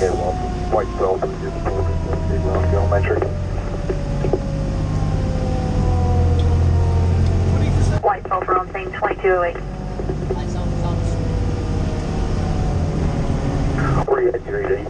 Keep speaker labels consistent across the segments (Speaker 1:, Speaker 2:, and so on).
Speaker 1: Okay, well, White 12 is geometry.
Speaker 2: White 12 for on scene 2208.
Speaker 3: Lights on, phones.
Speaker 1: Where are you at, Jerry?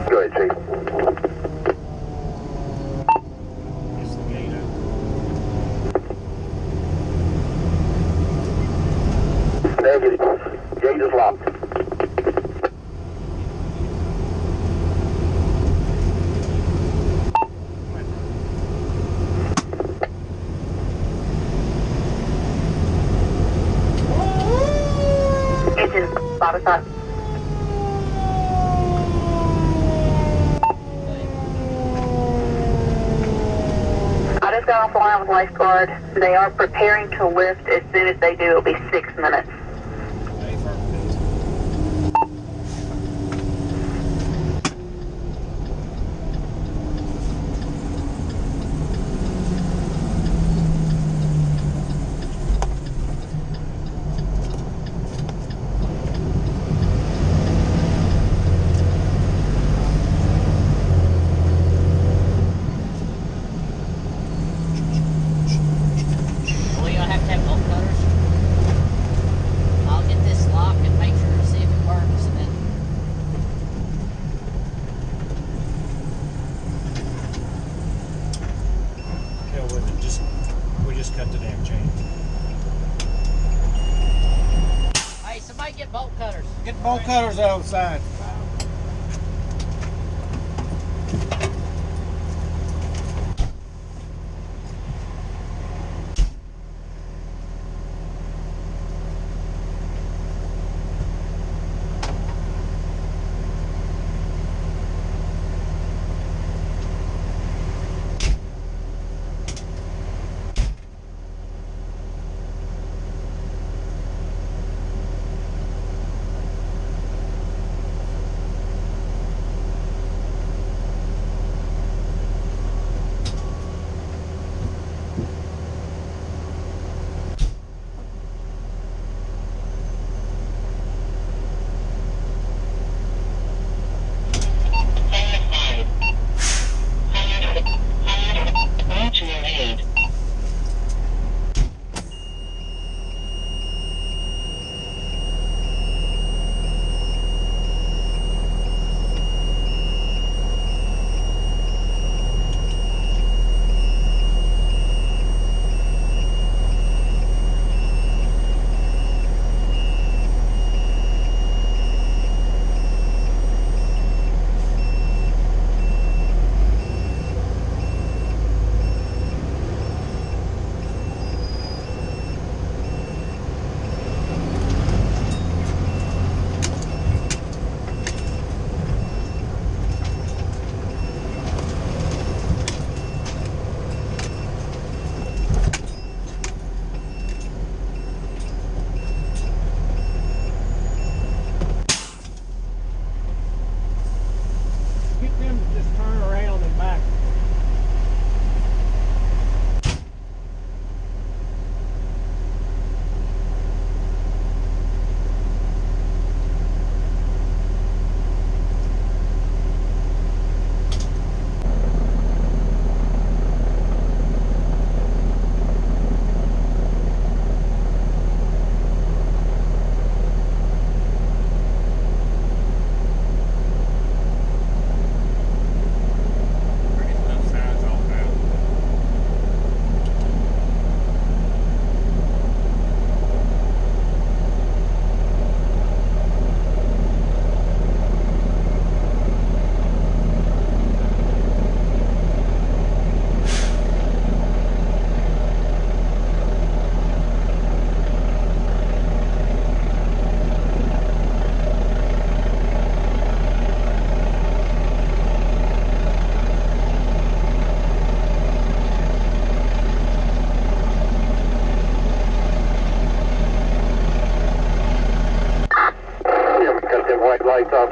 Speaker 1: Go ahead, Chief.
Speaker 4: It's the gate open.
Speaker 1: Negative. Gate is locked.
Speaker 2: Engine bottom side. I just got off the line with lifeguard. They are preparing to lift. As soon as they do, it'll be 6 minutes.
Speaker 4: Hey, firm.
Speaker 3: Well, you don't have to have bolt cutters. I'll get this lock and make sure to see if it works, and then
Speaker 4: Hell with it. We just cut the damn chain.
Speaker 3: hey, somebody get bolt cutters.
Speaker 4: Get the bolt cutters outside.
Speaker 1: lights off.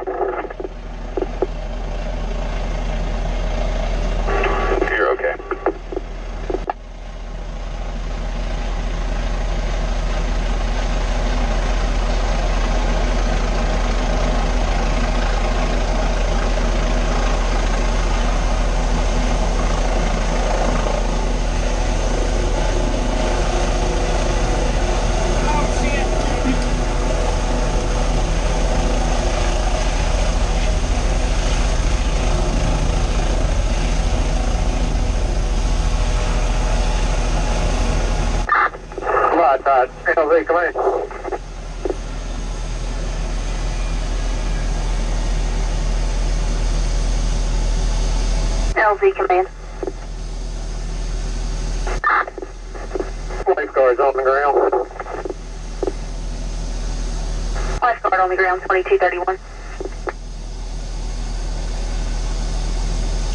Speaker 1: You're okay. LZ, come in.
Speaker 2: LZ command.
Speaker 1: Lifeguards on the ground.
Speaker 2: Lifeguard on the ground, 2231.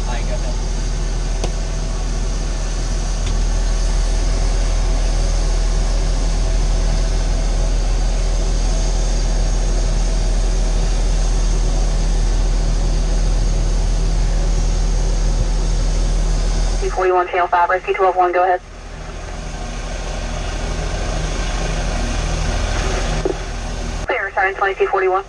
Speaker 3: I got that.
Speaker 2: T41, channel 5, rescue 12-1, go ahead. Clear, returning 2241.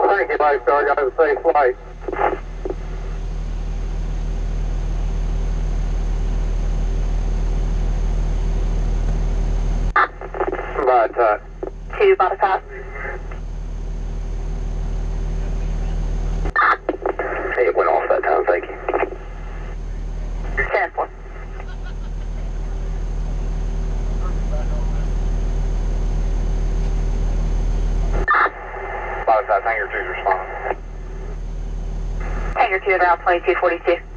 Speaker 1: Thank you, lifeguard. Got a safe flight. Bye, Todd.
Speaker 2: 2, by the top.
Speaker 1: It went off that time, thank you.
Speaker 2: 10-4.
Speaker 1: Bye, Todd. Hangar 2's responding.
Speaker 2: Hangar 2 at around 2242.